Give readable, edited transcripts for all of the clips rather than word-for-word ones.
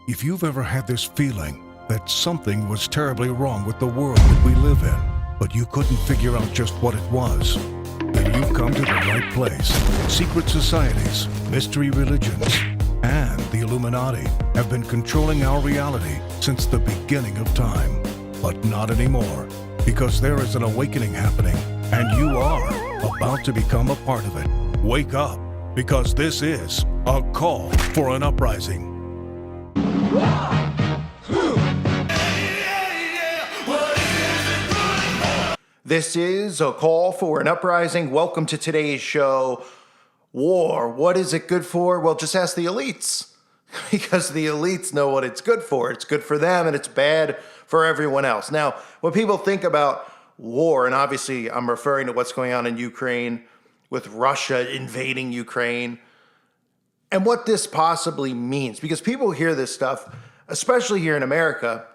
If you've ever had this feeling that something was terribly wrong with the world that we live in, but you couldn't figure out just what it was, then you've come to the right place. Secret societies, mystery religions, and the Illuminati have been controlling our reality since the beginning of time. But not anymore, because there is an awakening happening, and you are about to become a part of it. Wake up, because this is a call for an uprising. This is a call for an uprising. Welcome to today's show. War, what is it good for? Well, just ask the elites, because the elites know what it's good for. It's good for them and it's bad for everyone else. Now, when people think about war, and obviously I'm referring to what's going on in Ukraine with Russia invading Ukraine, and what this possibly means, because people hear this stuff, especially here in America,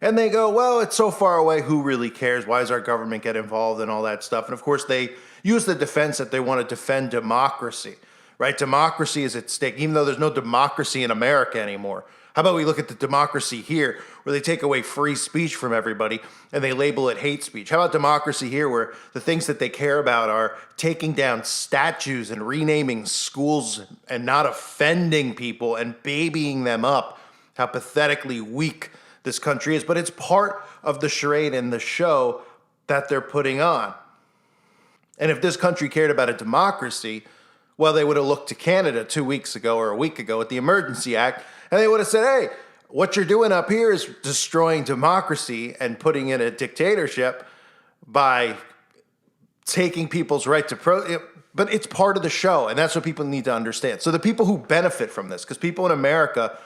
and they go, well, it's so far away, who really cares? Why does our government get involved and all that stuff? And of course, they use the defense that they want to defend democracy, right? Democracy is at stake, even though there's no democracy in America anymore. How about we look at the democracy here, where they take away free speech from everybody and they label it hate speech? How about democracy here, where the things that they care about are taking down statues and renaming schools and not offending people and babying them up? How pathetically weak this country is, but it's part of the charade and the show that they're putting on. And if this country cared about a democracy, well, they would have looked to Canada 2 weeks ago or a week ago at the Emergency Act, and they would have said, hey, what you're doing up here is destroying democracy and putting in a dictatorship by taking people's right to but it's part of the show, and that's what people need to understand. So the people who benefit from this, because people in America,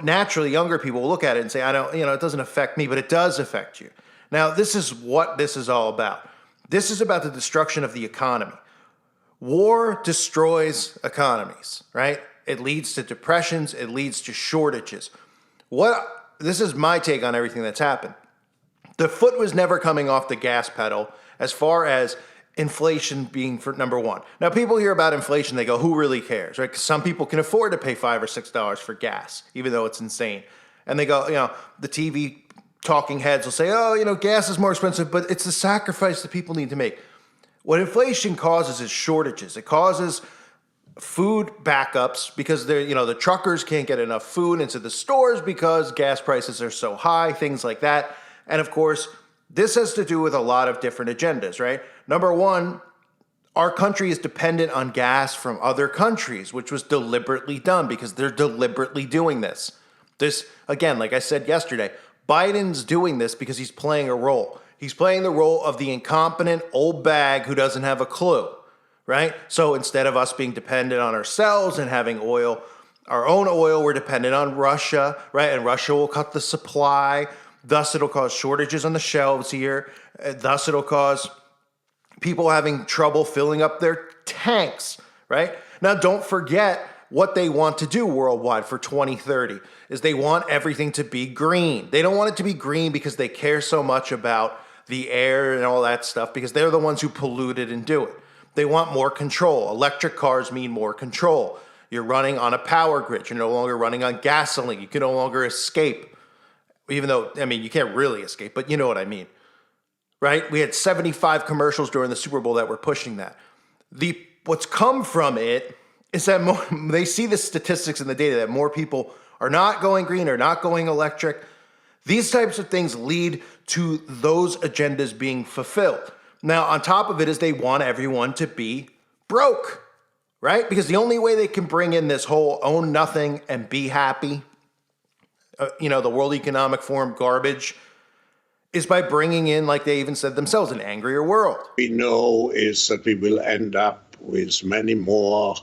naturally younger people will look at it and say, it doesn't affect me, but it does affect you. Now, this is what this is all about. This is about the destruction of the economy. War destroys economies, right? It leads to depressions. It leads to shortages. This is my take on everything that's happened. The foot was never coming off the gas pedal as far as inflation being for number one. Now, people hear about inflation, they go, who really cares, right? Because some people can afford to pay $5 or $6 for gas, even though it's insane. And they go, the TV talking heads will say, gas is more expensive, but it's a sacrifice that people need to make. What inflation causes is shortages. It causes food backups because the truckers can't get enough food into the stores because gas prices are so high, things like that. And of course, this has to do with a lot of different agendas, right? Number one, our country is dependent on gas from other countries, which was deliberately done because they're deliberately doing this. This, again, like I said yesterday, Biden's doing this because he's playing a role. He's playing the role of the incompetent old bag who doesn't have a clue, right? So instead of us being dependent on ourselves and having oil, our own oil, we're dependent on Russia, right? And Russia will cut the supply. Thus, it'll cause shortages on the shelves here. Thus, it'll cause people having trouble filling up their tanks, right? Now, don't forget what they want to do worldwide for 2030 is they want everything to be green. They don't want it to be green because they care so much about the air and all that stuff because they're the ones who pollute it and do it. They want more control. Electric cars mean more control. You're running on a power grid. You're no longer running on gasoline. You can no longer escape. Even though, you can't really escape, but you know what I mean, right? We had 75 commercials during the Super Bowl that were pushing that. What's come from it is that they see the statistics and the data that more people are not going green or not going electric. These types of things lead to those agendas being fulfilled. Now, on top of it is they want everyone to be broke, right? Because the only way they can bring in this whole own nothing and be happy, the World Economic Forum garbage, is by bringing in, like they even said themselves, an angrier world. We know is that we will end up with many more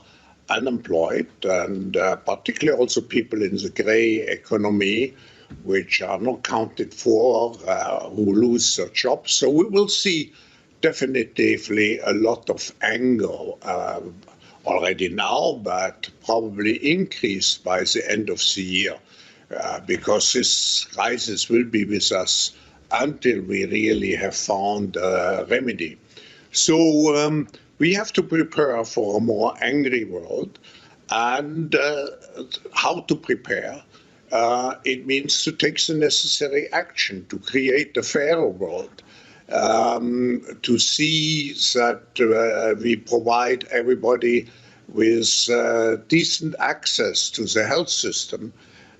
unemployed and particularly also people in the gray economy, which are not counted for, who lose their jobs. So we will see definitively a lot of anger already now, but probably increased by the end of the year. Because this crisis will be with us until we really have found a remedy. So we have to prepare for a more angry world. and how to prepare. It means to take the necessary action to create a fairer world, to see that we provide everybody with decent access to the health system,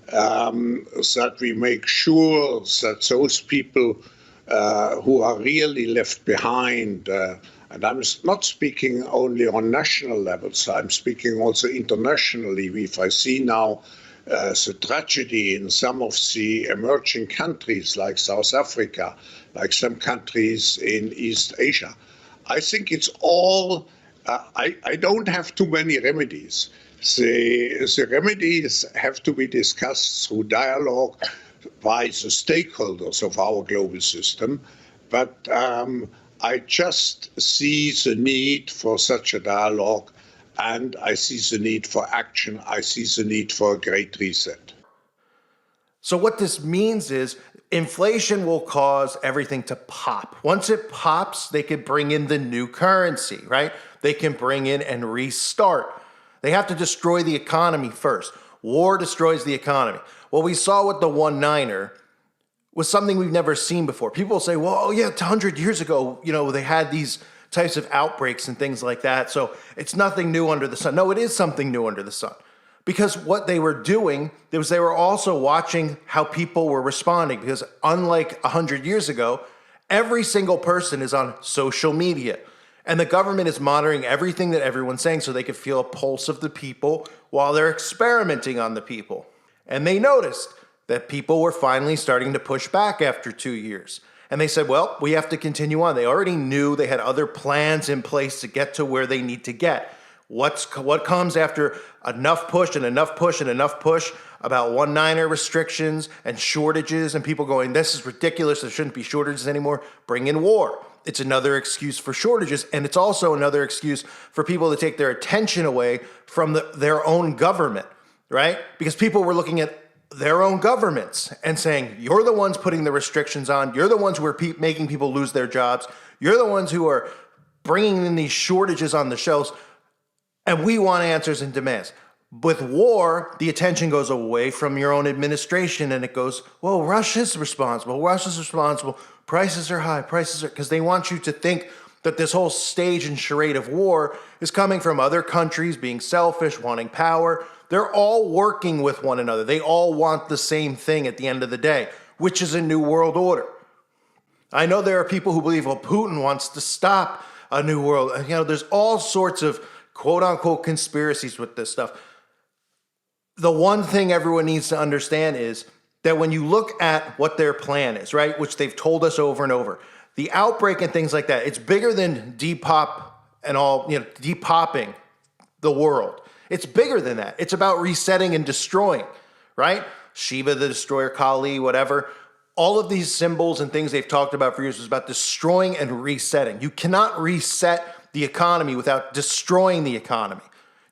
that we make sure that those people who are really left behind, and I'm not speaking only on national levels, I'm speaking also internationally. If I see now the tragedy in some of the emerging countries like South Africa, like some countries in East Asia, I think it's all, I don't have too many remedies. The remedies have to be discussed through dialogue by the stakeholders of our global system. But I just see the need for such a dialogue, and I see the need for action. I see the need for a great reset. So what this means is inflation will cause everything to pop. Once it pops, they can bring in the new currency, right? They can bring in and restart. They have to destroy the economy first. War destroys the economy. What we saw with the one-niner was something we've never seen before. People say, well, oh yeah, 100 years ago, they had these types of outbreaks and things like that. So it's nothing new under the sun. No, it is something new under the sun. Because what they were doing was they were also watching how people were responding. Because unlike 100 years ago, every single person is on social media. And the government is monitoring everything that everyone's saying so they can feel a pulse of the people while they're experimenting on the people. And they noticed that people were finally starting to push back after 2 years. And they said, well, we have to continue on. They already knew they had other plans in place to get to where they need to get. What comes after enough push and enough push and enough push about one-niner restrictions and shortages and people going, this is ridiculous, there shouldn't be shortages anymore? Bring in war. It's another excuse for shortages, and it's also another excuse for people to take their attention away from their own government, right? Because people were looking at their own governments and saying, you're the ones putting the restrictions on, you're the ones who are making people lose their jobs, you're the ones who are bringing in these shortages on the shelves, and we want answers and demands. With war, the attention goes away from your own administration and it goes, well, Russia's responsible, prices are high, because they want you to think that this whole stage and charade of war is coming from other countries being selfish, wanting power. They're all working with one another. They all want the same thing at the end of the day, which is a new world order. I know there are people who believe, well, Putin wants to stop a new world. There's all sorts of quote unquote conspiracies with this stuff. The one thing everyone needs to understand is that when you look at what their plan is, right, which they've told us over and over, the outbreak and things like that, it's bigger than depopping the world. It's bigger than that. It's about resetting and destroying, right? Shiva the Destroyer, Kali, whatever. All of these symbols and things they've talked about for years is about destroying and resetting. You cannot reset the economy without destroying the economy.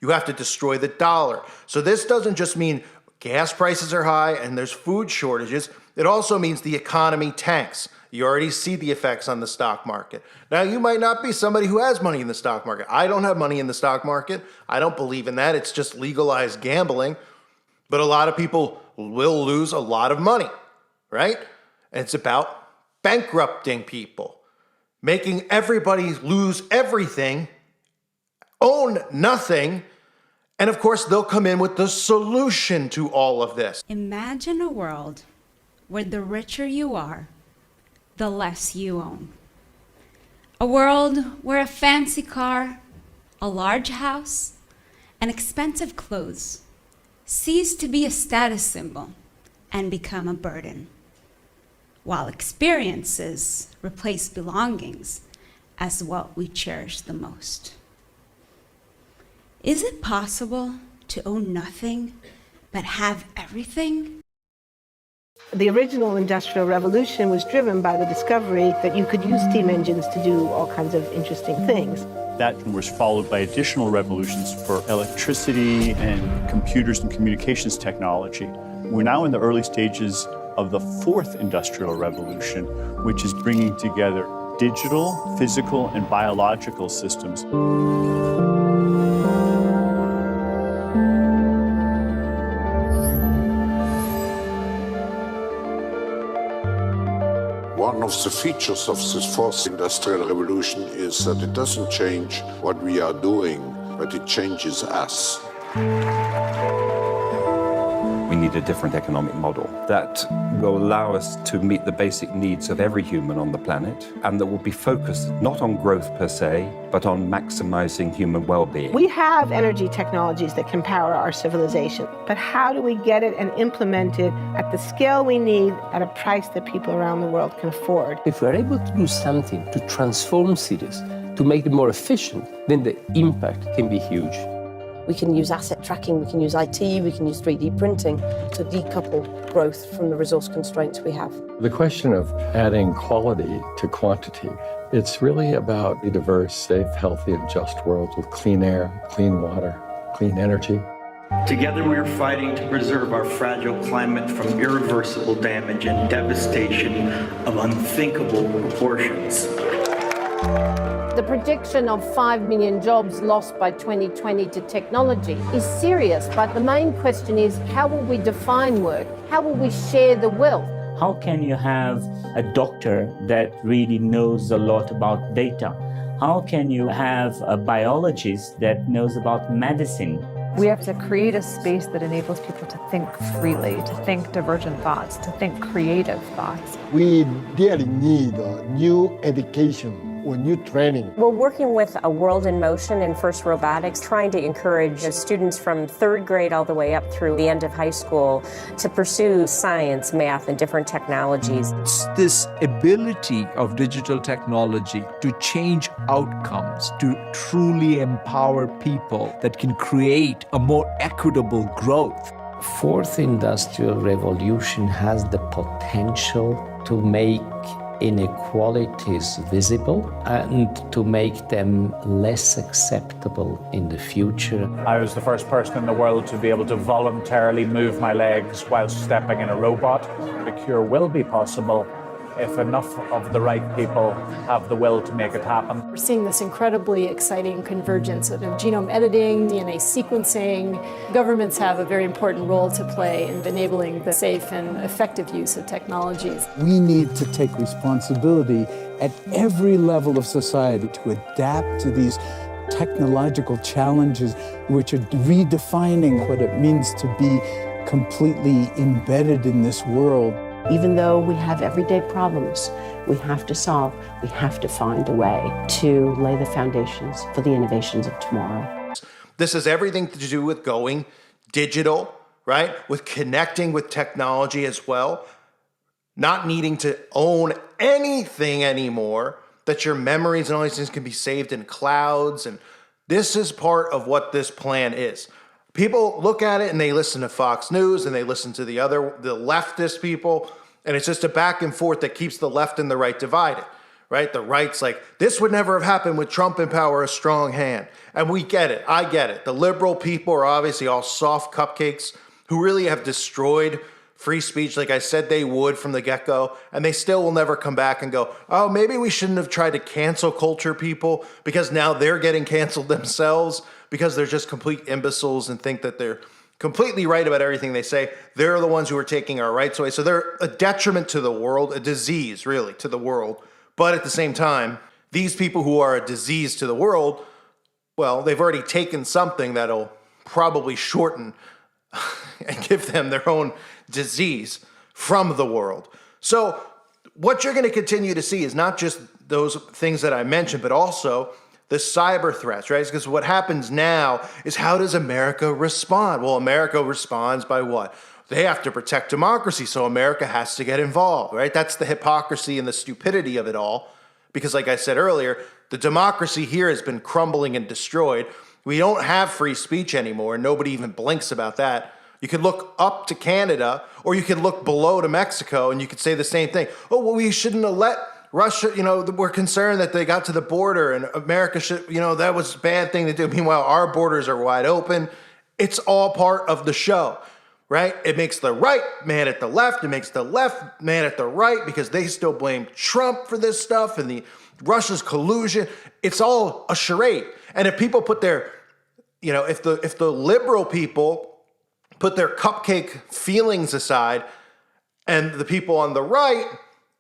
You have to destroy the dollar. So this doesn't just mean gas prices are high and there's food shortages. It also means the economy tanks. You already see the effects on the stock market. Now, you might not be somebody who has money in the stock market. I don't have money in the stock market. I don't believe in that. It's just legalized gambling. But a lot of people will lose a lot of money, right? And it's about bankrupting people, making everybody lose everything, own nothing, and of course, they'll come in with the solution to all of this. Imagine a world where the richer you are, the less you own. A world where a fancy car, a large house, and expensive clothes cease to be a status symbol and become a burden, while experiences replace belongings as what we cherish the most. Is it possible to own nothing but have everything? The original Industrial Revolution was driven by the discovery that you could use steam engines to do all kinds of interesting things. That was followed by additional revolutions for electricity and computers and communications technology. We're now in the early stages of the fourth Industrial Revolution, which is bringing together digital, physical, and biological systems. One of the features of this fourth industrial revolution is that it doesn't change what we are doing, but it changes us. We need a different economic model that will allow us to meet the basic needs of every human on the planet, and that will be focused not on growth per se, but on maximizing human well-being. We have energy technologies that can power our civilization, but how do we get it and implement it at the scale we need at a price that people around the world can afford? If we're able to do something to transform cities, to make them more efficient, then the impact can be huge. We can use asset tracking, we can use IT, we can use 3D printing to decouple growth from the resource constraints we have. The question of adding quality to quantity, it's really about a diverse, safe, healthy, and just world with clean air, clean water, clean energy. Together we are fighting to preserve our fragile climate from irreversible damage and devastation of unthinkable proportions. The prediction of 5 million jobs lost by 2020 to technology is serious, but the main question is, how will we define work? How will we share the wealth? How can you have a doctor that really knows a lot about data? How can you have a biologist that knows about medicine? We have to create a space that enables people to think freely, to think divergent thoughts, to think creative thoughts. We really need new education or new training. We're working with a World in Motion in FIRST Robotics, trying to encourage students from third grade all the way up through the end of high school to pursue science, math, and different technologies. It's this ability of digital technology to change outcomes, to truly empower people that can create a more equitable growth. Fourth industrial revolution has the potential to make inequalities visible and to make them less acceptable in the future. I was the first person in the world to be able to voluntarily move my legs while stepping in a robot. The cure will be possible if enough of the right people have the will to make it happen. We're seeing this incredibly exciting convergence of genome editing, DNA sequencing. Governments have a very important role to play in enabling the safe and effective use of technologies. We need to take responsibility at every level of society to adapt to these technological challenges, which are redefining what it means to be completely embedded in this world. Even though we have everyday problems we have to solve, we have to find a way to lay the foundations for the innovations of tomorrow. This has everything to do with going digital, right? With connecting with technology as well. Not needing to own anything anymore, that your memories and all these things can be saved in clouds. And this is part of what this plan is. People look at it and they listen to Fox News and they listen to the leftist people, and it's just a back and forth that keeps the left and the right divided, right? The right's like, this would never have happened with Trump in power, a strong hand. And we get it. I get it. The liberal people are obviously all soft cupcakes who really have destroyed free speech like I said they would from the get-go, and they still will never come back and go, oh, maybe we shouldn't have tried to cancel culture people because now they're getting canceled themselves because they're just complete imbeciles and think that they're completely right about everything they say. They're the ones who are taking our rights away. So they're a detriment to the world, a disease really to the world. But at the same time, these people who are a disease to the world, well, they've already taken something that'll probably shorten and give them their own disease from the world. So what you're going to continue to see is not just those things that I mentioned, but also the cyber threats, right? Because what happens now is, how does America respond? Well, America responds by what? They have to protect democracy, so America has to get involved, right? That's the hypocrisy and the stupidity of it all. Because like I said earlier, the democracy here has been crumbling and destroyed. We don't have free speech anymore. Nobody even blinks about that. You could look up to Canada, or you could look below to Mexico, and you could say the same thing. Oh, well, we shouldn't have let Russia, we're concerned that they got to the border, and America should, that was a bad thing to do. Meanwhile, our borders are wide open. It's all part of the show, right? It makes the right mad at the left. It makes the left mad at the right because they still blame Trump for this stuff and the Russia's collusion. It's all a charade. And if people put their, if the liberal people put their cupcake feelings aside, and the people on the right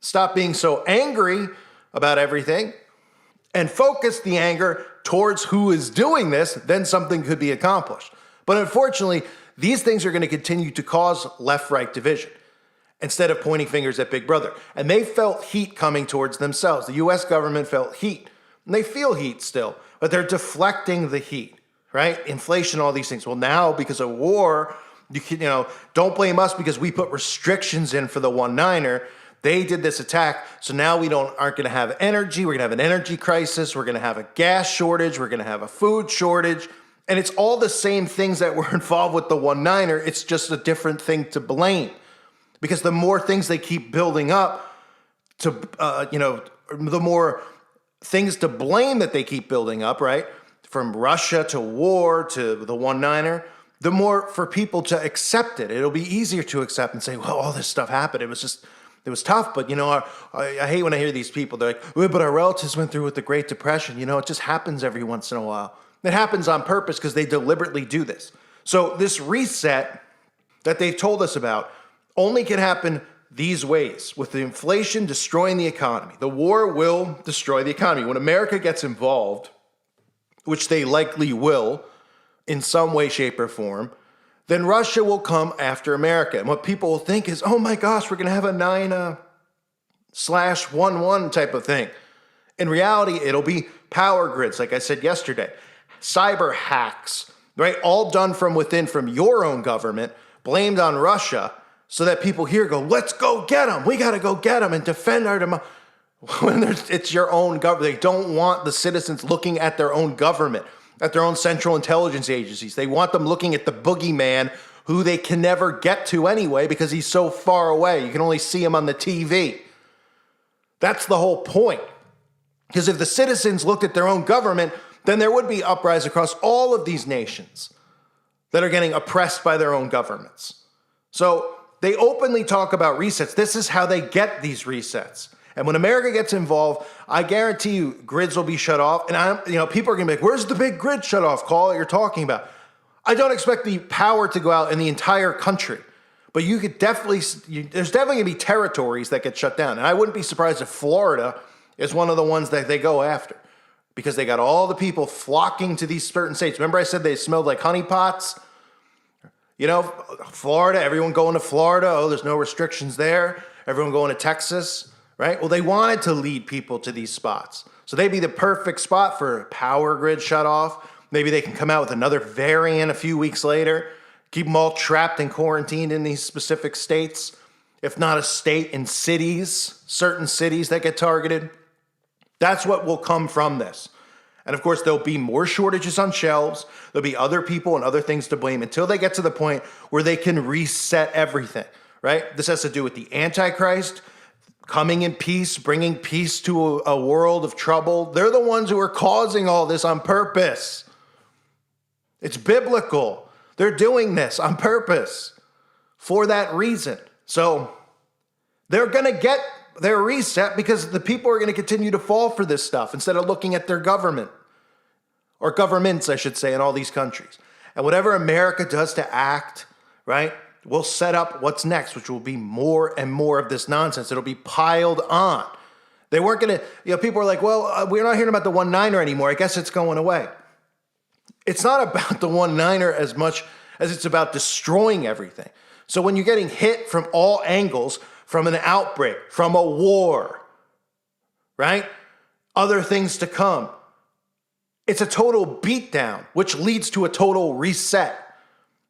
stop being so angry about everything, and focus the anger towards who is doing this, then something could be accomplished. But unfortunately, these things are going to continue to cause left-right division instead of pointing fingers at Big Brother. And they felt heat coming towards themselves. The US government felt heat, and they feel heat still, but they're deflecting the heat, right? Inflation, all these things. Well, now because of war, don't blame us because we put restrictions in for the one-niner. They did this attack, so now we aren't going to have energy. We're going to have an energy crisis. We're going to have a gas shortage. We're going to have a food shortage. And it's all the same things that were involved with the one-niner. It's just a different thing to blame. Because the more things they keep building up, the more things to blame that they keep building up, right? From Russia to war to the one-niner, the more for people to accept it. It'll be easier to accept and say, well, all this stuff happened. It was tough, but I hate when I hear these people. They're like, well, but our relatives went through with the Great Depression. It just happens every once in a while. It happens on purpose because they deliberately do this. So this reset that they've told us about only can happen these ways, with the inflation destroying the economy. The war will destroy the economy. When America gets involved, which they likely will in some way, shape, or form, then Russia will come after America. And what people will think is, oh my gosh, we're going to have a 9/11 type of thing. In reality, it'll be power grids, like I said yesterday, cyber hacks, right? All done from within, from your own government, blamed on Russia, so that people here go, let's go get them. We got to go get them and defend our democracy. When it's your own government. They don't want the citizens looking at their own government, at their own central intelligence agencies. They want them looking at the boogeyman who they can never get to anyway because he's so far away. You can only see him on the TV. That's the whole point. Because if the citizens looked at their own government, then there would be uprising across all of these nations that are getting oppressed by their own governments. So they openly talk about resets. This is how they get these resets. And when America gets involved, I guarantee you grids will be shut off. And people are going to be like, where's the big grid shut off call that you're talking about? I don't expect the power to go out in the entire country. But you could there's definitely going to be territories that get shut down. And I wouldn't be surprised if Florida is one of the ones that they go after. Because they got all the people flocking to these certain states. Remember I said they smelled like honeypots? Florida, everyone going to Florida. Oh, there's no restrictions there. Everyone going to Texas. Right? Well, they wanted to lead people to these spots. So they'd be the perfect spot for a power grid shut off. Maybe they can come out with another variant a few weeks later, keep them all trapped and quarantined in these specific states. If not a state, in cities, certain cities that get targeted. That's what will come from this. And of course, there'll be more shortages on shelves. There'll be other people and other things to blame until they get to the point where they can reset everything, right? This has to do with the Antichrist, coming in peace, bringing peace to a world of trouble. They're the ones who are causing all this on purpose. It's biblical. They're doing this on purpose for that reason. So they're going to get their reset because the people are going to continue to fall for this stuff instead of looking at their government, or governments, I should say, in all these countries. And whatever America does to act, right, we'll set up what's next, which will be more and more of this nonsense. It'll be piled on. They weren't going to, people are like, well, we're not hearing about the one-niner anymore. I guess it's going away. It's not about the one-niner as much as it's about destroying everything. So when you're getting hit from all angles, from an outbreak, from a war, right? Other things to come. It's a total beatdown, which leads to a total reset.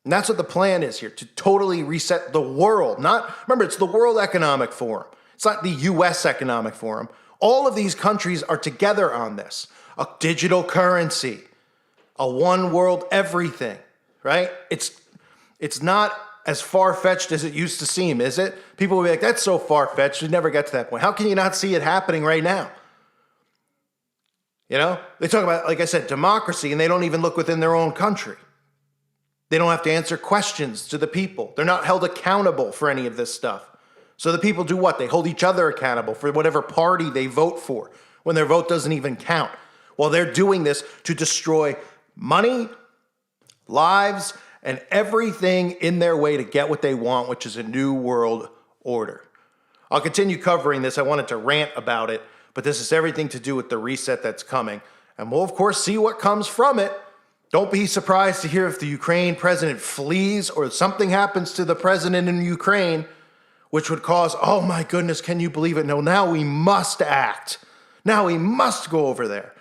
And that's what the plan is here, to totally reset the world. Remember, it's the World Economic Forum. It's not the U.S. Economic Forum. All of these countries are together on this. A digital currency, a one world everything, right? It's not as far-fetched as it used to seem, is it? People will be like, that's so far-fetched, we never get to that point. How can you not see it happening right now? They talk about, like I said, democracy, and they don't even look within their own country. They don't have to answer questions to the people. They're not held accountable for any of this stuff. So the people do what? They hold each other accountable for whatever party they vote for when their vote doesn't even count. Well, they're doing this to destroy money, lives, and everything in their way to get what they want, which is a new world order. I'll continue covering this. I wanted to rant about it, but this is everything to do with the reset that's coming. And we'll, of course, see what comes from it. Don't be surprised to hear if the Ukraine president flees or something happens to the president in Ukraine, which would cause, oh my goodness, can you believe it? No, now we must act. Now we must go over there,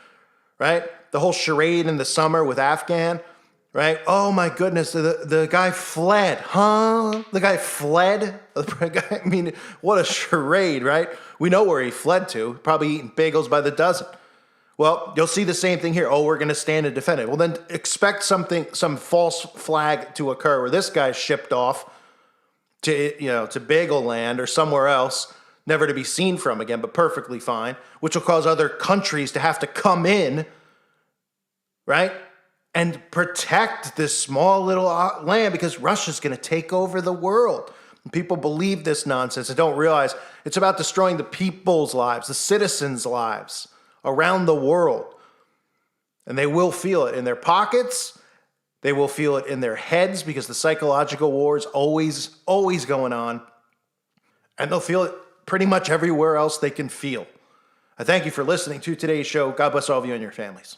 right? The whole charade in the summer with Afghan, right? Oh my goodness, the guy fled, huh? The guy fled? I mean, what a charade, right? We know where he fled to, probably eating bagels by the dozen. Well, you'll see the same thing here. Oh, we're going to stand and defend it. Well, then expect some false flag to occur where this guy's shipped off to Bagel Land or somewhere else, never to be seen from again, but perfectly fine, which will cause other countries to have to come in, right, and protect this small little land because Russia's going to take over the world. And people believe this nonsense and don't realize it's about destroying the people's lives, the citizens' lives around the world. And they will feel it in their pockets. They will feel it in their heads because the psychological war is always going on. And they'll feel it pretty much everywhere else they can feel. I thank you for listening to today's show. God bless all of you and your families.